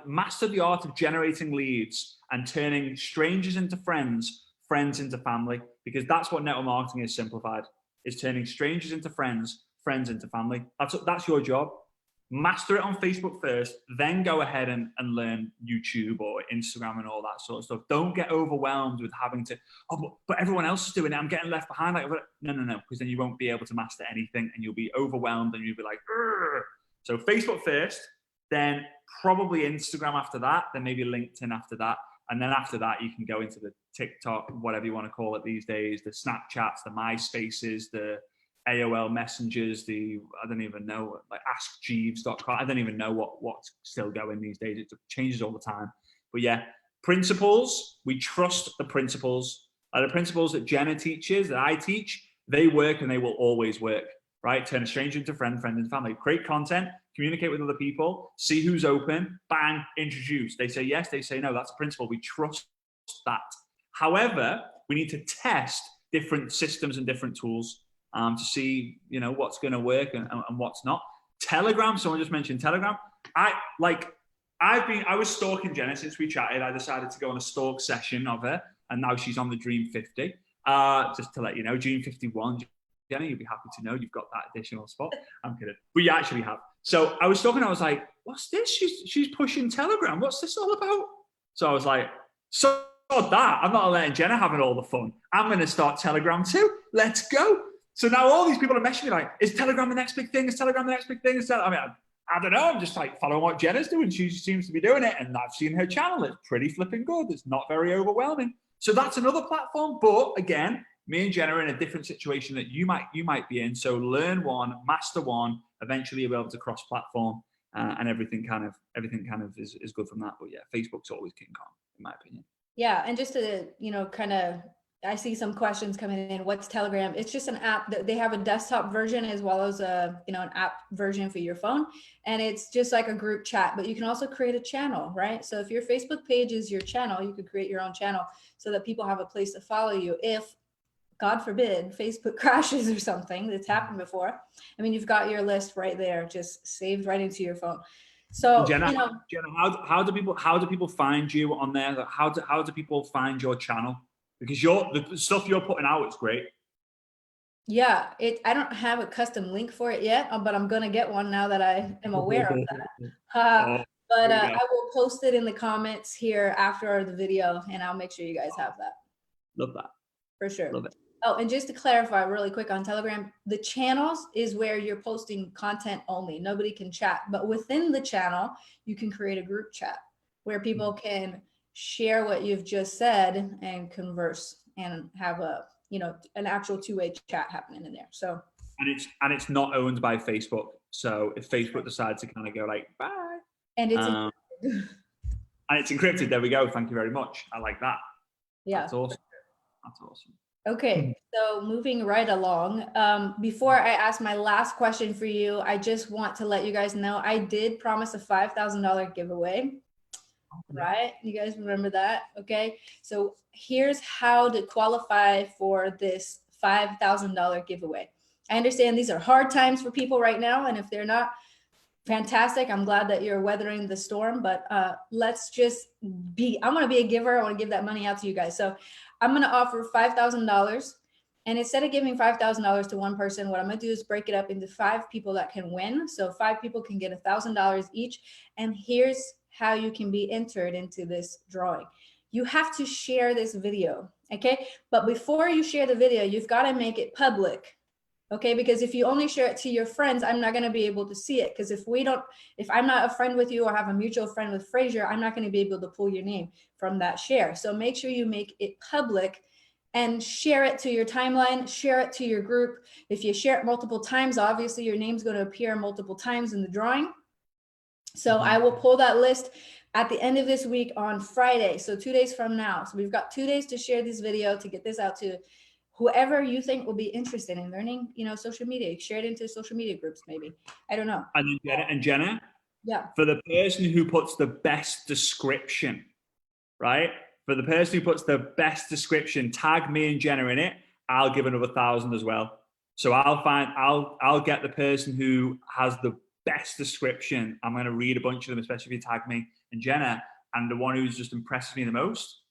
master the art of generating leads and turning strangers into friends, friends into family, because that's what network marketing is simplified, is turning strangers into friends, friends into family. That's your job. Master it on Facebook first, then go ahead and learn YouTube or Instagram and all that sort of stuff. Don't get overwhelmed with having to, but everyone else is doing it, I'm getting left behind. Like, no, because then you won't be able to master anything and you'll be overwhelmed and you'll be like, Urgh. So Facebook first, then probably Instagram after that, then maybe LinkedIn after that. And then after that, you can go into the TikTok, whatever you want to call it these days, the Snapchats, the MySpaces, the AOL messengers, I don't even know, like askjeeves.com. I don't even know what's still going these days. It changes all the time. But yeah, principles, we trust the principles. The principles that Jenna teaches, that I teach, they work and they will always work, right? Turn a stranger into friend, friend into family. Create content, communicate with other people, see who's open, bang, introduce. They say yes, they say no. That's a principle. We trust that. However, we need to test different systems and different tools to see, what's going to work and what's not. Telegram, someone just mentioned Telegram. I was stalking Jenna since we chatted. I decided to go on a stalk session of her, and now she's on the Dream 50. Just to let you know, Dream 51, Jenna, you'll be happy to know you've got that additional spot. I'm kidding, but you actually have. So I was stalking. I was like, "What's this? She's pushing Telegram. What's this all about?" So I was like, "So that I'm not letting Jenna have all the fun. I'm going to start Telegram too. Let's go." So now all these people are messaging me like, is Telegram the next big thing? Is Telegram the next big thing? I mean, I don't know. I'm just like following what Jenna's doing. She seems to be doing it. And I've seen her channel. It's pretty flipping good. It's not very overwhelming. So that's another platform. But again, me and Jenna are in a different situation that you might be in. So learn one, master one. Eventually you'll be able to cross-platform and everything kind of is good from that. But yeah, Facebook's always King Kong, in my opinion. Yeah. And just to, kind of I see some questions coming in. What's Telegram? It's just an app that they have a desktop version as well as a, an app version for your phone. And it's just like a group chat, but you can also create a channel, right? So if your Facebook page is your channel, you could create your own channel so that people have a place to follow you. If God forbid, Facebook crashes or something, that's happened before. I mean, you've got your list right there, just saved right into your phone. So, Jenna, how do people find you on there? How do people find your channel? Because the stuff you're putting out is great. Yeah, I don't have a custom link for it yet, but I'm gonna get one now that I am aware of that. But I will post it in the comments here after the video, and I'll make sure you guys have that. Love that. For sure. Love it. Oh, and just to clarify really quick on Telegram, the channels is where you're posting content only. Nobody can chat, but within the channel, you can create a group chat where people can share what you've just said and converse and have an actual two-way chat happening in there. So, and it's not owned by Facebook. So if Facebook decides to kind of go like, bye. And it's and it's encrypted. There we go. Thank you very much. I like that. Yeah. That's awesome. That's awesome. Okay, so moving right along, before I ask my last question for you, I just want to let you guys know I did promise a $5,000 giveaway, right? You guys remember that? Okay, so here's how to qualify for this $5,000 giveaway. I understand these are hard times for people right now, and if they're not, fantastic. I'm glad that you're weathering the storm, but let's just I want to be a giver. I want to give that money out to you guys. So I'm going to offer $5,000. And instead of giving $5,000 to one person, what I'm going to do is break it up into 5 people that can win. So 5 people can get $1,000 each. And here's how you can be entered into this drawing. You have to share this video. Okay. But before you share the video, you've got to make it public. Okay, because if you only share it to your friends, I'm not going to be able to see it. Because if I'm not a friend with you or have a mutual friend with Frazer, I'm not going to be able to pull your name from that share. So make sure you make it public and share it to your timeline, share it to your group. If you share it multiple times, obviously your name's going to appear multiple times in the drawing. So I will pull that list at the end of this week on Friday. So 2 days from now. So we've got 2 days to share this video to get this out to whoever you think will be interested in learning, social media. Share it into social media groups, maybe. I don't know. And Jenna, yeah, for the person who puts the best description, right? For the person who puts the best description, tag me and Jenna in it. I'll give another 1,000 as well. So I'll get the person who has the best description. I'm going to read a bunch of them, especially if you tag me and Jenna, and the one who's just impressed me the most.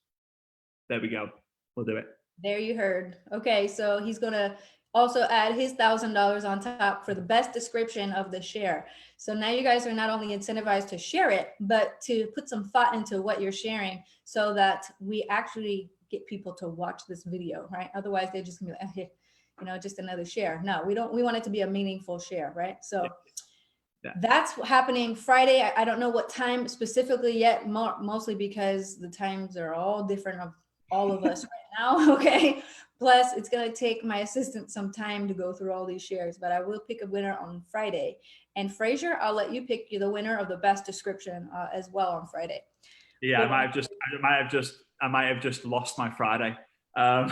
There we go. We'll do it. There you heard. Okay, so he's going to also add his $1,000 on top for the best description of the share. So now you guys are not only incentivized to share it, but to put some thought into what you're sharing so that we actually get people to watch this video, right? Otherwise, they're just going to be like, just another share. No, we want it to be a meaningful share, right? So that's happening Friday. I don't know what time specifically yet, mostly because the times are all different of all of us right now. Okay. Plus it's going to take my assistant some time to go through all these shares, but I will pick a winner on Friday. And Frazer, I'll let you pick the winner of the best description as well on Friday. Yeah. I might have just lost my Friday. Yeah.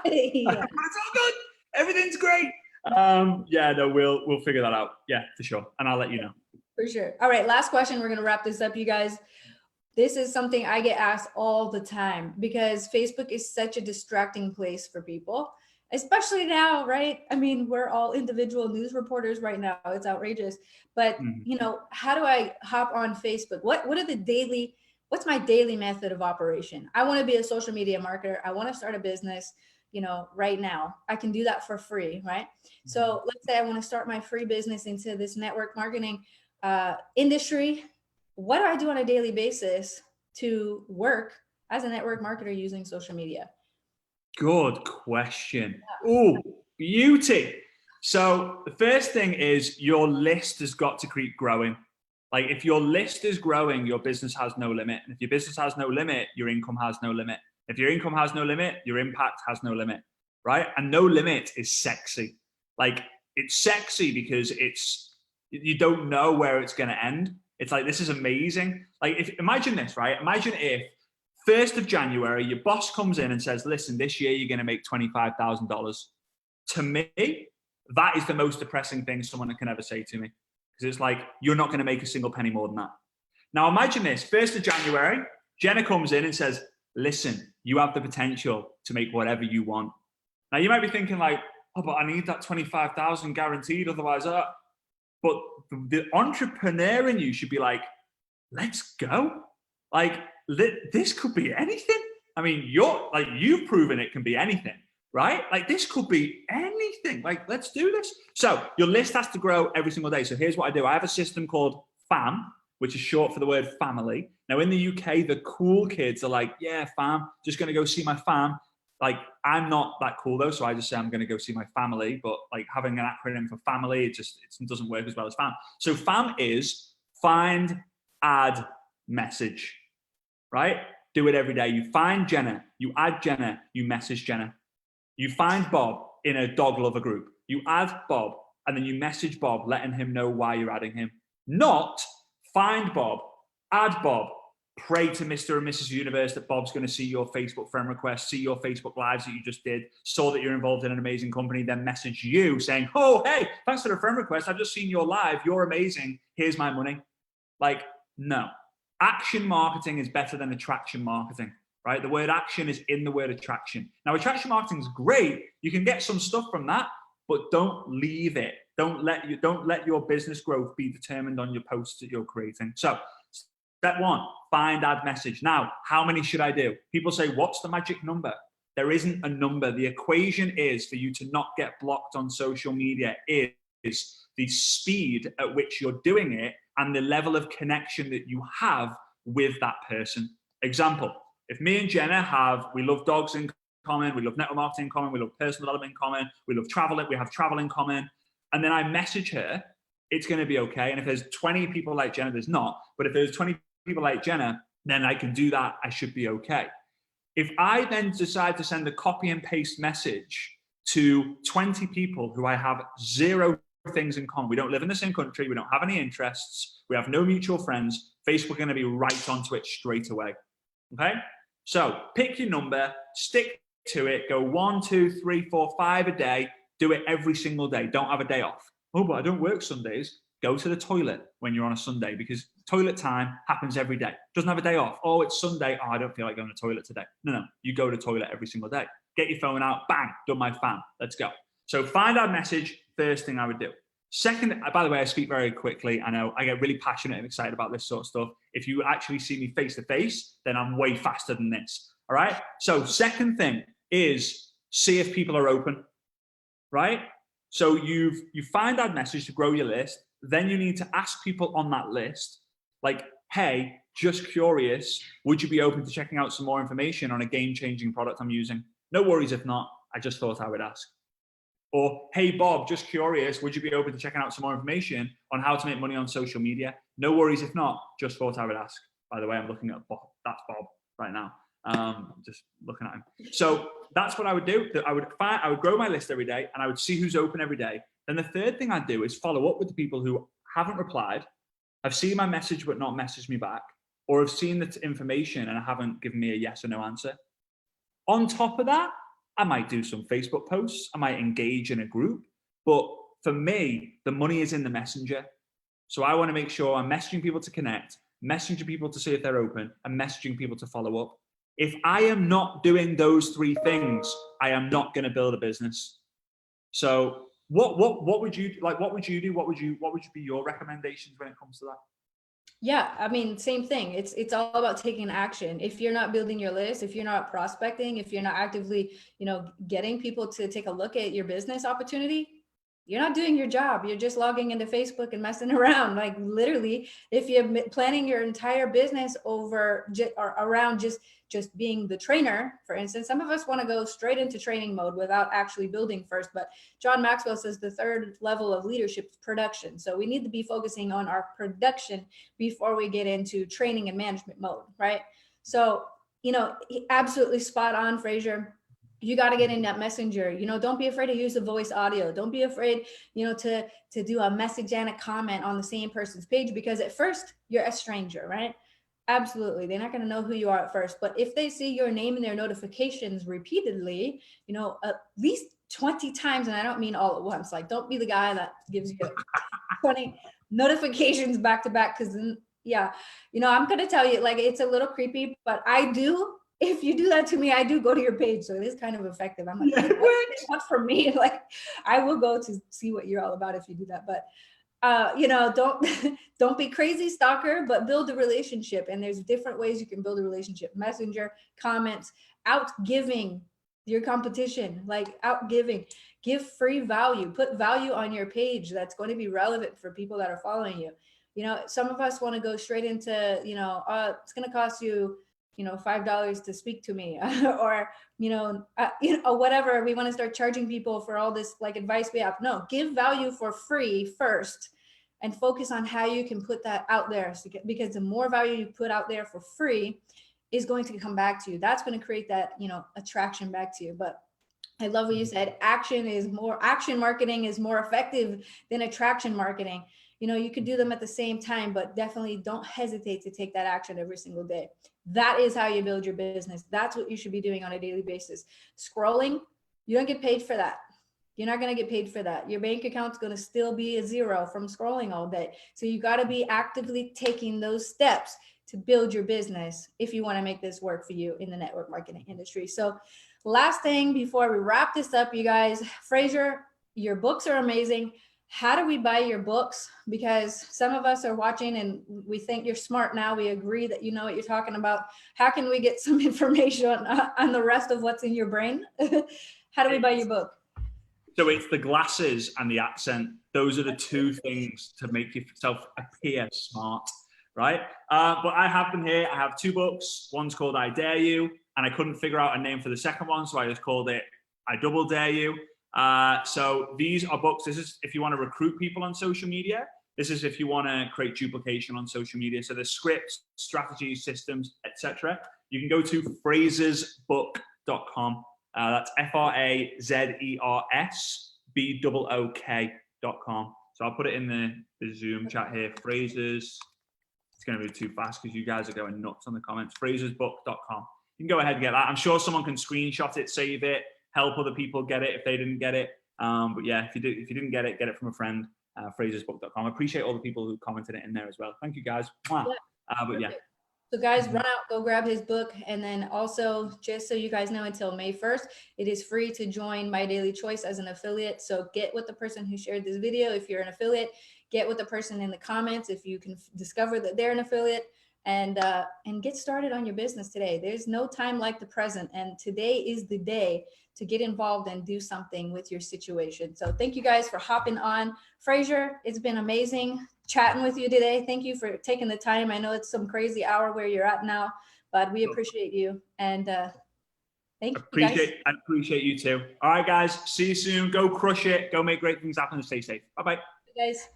It's all good. Everything's great. We'll figure that out. Yeah, for sure. And I'll let you know. For sure. All right. Last question. We're going to wrap this up, you guys. This is something I get asked all the time because Facebook is such a distracting place for people, especially now, right? I mean, we're all individual news reporters right now. It's outrageous. But, how do I hop on Facebook? What's my daily method of operation? I want to be a social media marketer. I want to start a business, right now. I can do that for free, right? So let's say I want to start my free business into this network marketing industry. What do I do on a daily basis to work as a network marketer using social media? Good question. Oh, beauty. So the first thing is your list has got to keep growing. Like if your list is growing, your business has no limit. And if your business has no limit, your income has no limit. If your income has no limit, your impact has no limit, right? And no limit is sexy. Like it's sexy because you don't know where it's going to end. It's like, this is amazing. Like imagine this, right? Imagine if 1st of January, your boss comes in and says, listen, this year you're going to make $25,000. To me, that is the most depressing thing someone can ever say to me. Because it's like, you're not going to make a single penny more than that. Now imagine this, 1st of January, Jenna comes in and says, listen, you have the potential to make whatever you want. Now you might be thinking like, oh, but I need that 25,000 guaranteed, otherwise, but the entrepreneur in you should be like, let's go. Like, this could be anything. I mean, you've proven it can be anything, right? Like, this could be anything. Like, let's do this. So your list has to grow every single day. So here's what I do. I have a system called FAM, which is short for the word family. Now in the UK, the cool kids are like, yeah, fam, just going to go see my fam. Like, I'm not that cool though, so I just say I'm going to go see my family. But like having an acronym for family, it doesn't work as well as FAM. So FAM is find, add, message, right? Do it every day. You find Jenna, you add Jenna, you message Jenna. You find Bob in a dog lover group. You add Bob, and then you message Bob, letting him know why you're adding him. Not find Bob, add Bob, pray to Mr. and Mrs. Universe that Bob's going to see your Facebook friend request, see your Facebook lives that you just did, saw that you're involved in an amazing company, then message you saying, oh, hey, thanks for the friend request. I've just seen your live. You're amazing. Here's my money. Like, no. Action marketing is better than attraction marketing, right? The word action is in the word attraction. Now, attraction marketing is great. You can get some stuff from that, but don't leave it. Don't let your business growth be determined on your posts that you're creating. So step 1, find, add, message. Now, how many should I do? People say, what's the magic number? There isn't a number. The equation is for you to not get blocked on social media is the speed at which you're doing it and the level of connection that you have with that person. Example, if me and Jenna we love dogs in common, we love network marketing in common, we love personal development in common, we love traveling, we have travel in common, and then I message her, it's going to be okay. And if there's 20 people like Jenna, there's not, but if there's 20 people like Jenna, then I can do that. I should be okay. If I then decide to send a copy and paste message to 20 people who I have 0 things in common, we don't live in the same country, we don't have any interests, we have no mutual friends, Facebook are going to be right onto it straight away. Okay? So pick your number, stick to it, go 1, 2, 3, 4, 5 a day, do it every single day. Don't have a day off. Oh, but I don't work Sundays. Go to the toilet when you're on a Sunday because toilet time happens every day. Doesn't have a day off. Oh, it's Sunday. Oh, I don't feel like going to the toilet today. No. You go to the toilet every single day. Get your phone out. Bang. Done my fan. Let's go. So find our message. First thing I would do. Second, by the way, I speak very quickly. I know I get really passionate and excited about this sort of stuff. If you actually see me face to face, then I'm way faster than this. All right. So second thing is see if people are open. Right? So you find that message to grow your list. Then you need to ask people on that list, like, hey, just curious, would you be open to checking out some more information on a game-changing product I'm using? No worries if not, I just thought I would ask. Or, hey, Bob, just curious, would you be open to checking out some more information on how to make money on social media? No worries if not, just thought I would ask. By the way, I'm looking at Bob. That's Bob right now. Just looking at him. So that's what I would do. I would grow my list every day and I would see who's open every day. Then the third thing I'd do is follow up with the people who haven't replied, have seen my message but not messaged me back, or have seen the information and haven't given me a yes or no answer. On top of that, I might do some Facebook posts. I might engage in a group. But for me, the money is in the messenger. So I want to make sure I'm messaging people to connect, messaging people to see if they're open, and messaging people to follow up. If I am not doing those 3 things, I am not going to build a business. So what would you like? What would you do? What would be your recommendations when it comes to that? Yeah, I mean, same thing. It's all about taking action. If you're not building your list, if you're not prospecting, if you're not actively, getting people to take a look at your business opportunity, you're not doing your job. You're just logging into Facebook and messing around. Like literally, if you're planning your entire business around just being the trainer, for instance, some of us want to go straight into training mode without actually building first. But John Maxwell says the third level of leadership is production. So we need to be focusing on our production before we get into training and management mode, right? So, absolutely spot on, Frazer. You got to get in that messenger. Don't be afraid to use the voice audio. Don't be afraid, to do a message and a comment on the same person's page, because at first you're a stranger, right? Absolutely. They're not going to know who you are at first, but if they see your name in their notifications repeatedly, you know, at least 20 times, and I don't mean all at once, like don't be the guy that gives you 20 notifications back to back, because then, yeah, you know, I'm going to tell you, like, it's a little creepy, but I do, if you do that to me, I do go to your page. So it is kind of effective. I'm like, what's for me? Like, I will go to see what you're all about if you do that. But you know, don't be crazy stalker, but build a relationship. And there's different ways you can build a relationship: messenger, comments, out giving your competition, like out giving, give free value, put value on your page that's going to be relevant for people that are following you. You know, some of us want to go straight into, you know, it's going to cost you, you know, $5 to speak to me, or, you know, whatever. We want to start charging people for all this like advice we have. No, give value for free first, and focus on how you can put that out there. Because the more value you put out there for free is going to come back to you. That's going to create that, you know, attraction back to you. But I love what you said. Action marketing is more effective than attraction marketing. You know, you could do them at the same time, but definitely don't hesitate to take that action every single day. That is how you build your business. That's what you should be doing on a daily basis. Scrolling, you don't get paid for that. You're not going to get paid for that. Your bank account's going to still be a zero from scrolling all day. So you got to be actively taking those steps to build your business if you want to make this work for you in the network marketing industry. So last thing before we wrap this up, you guys, Frazer, your books are amazing. How do we buy your books? Because some of us are watching and we think you're smart now. We agree that you know what you're talking about. How can we get some information on the rest of what's in your brain? How do we buy your book? So it's the glasses and the accent. Those are the two things to make yourself appear smart, right? But I have them here. I have two books. One's called I Dare You, and I couldn't figure out a name for the second one, so I just called it I Double Dare You. So these are books. This is if you want to recruit people on social media. This is if you want to create duplication on social media. So there's scripts, strategies, systems, etc. You can go to frazersbook.com. That's FrazersBook.com. So I'll put it in the Zoom chat here. Frazers. It's going to be too fast because you guys are going nuts on the comments. Frazersbook.com. You can go ahead and get that. I'm sure someone can screenshot it, save it, help other people get it if they didn't get it. But yeah, if you didn't get it from a friend. Frazersbook.com. I appreciate all the people who commented it in there as well. Thank you guys. But yeah. So guys, run out, go grab his book. And then also, just so you guys know, until May 1st, it is free to join My Daily Choice as an affiliate. So get with the person who shared this video. If you're an affiliate, get with the person in the comments if you can discover that they're an affiliate, and get started on your business today. There's no time like the present. And today is the day to get involved and do something with your situation. So thank you guys for hopping on. Frazer, it's been amazing chatting with you today. Thank you for taking the time. I know it's some crazy hour where you're at now, but we appreciate you. And thank you guys. I appreciate you too. All right, guys. See you soon. Go crush it. Go make great things happen and stay safe. Bye-bye. Guys.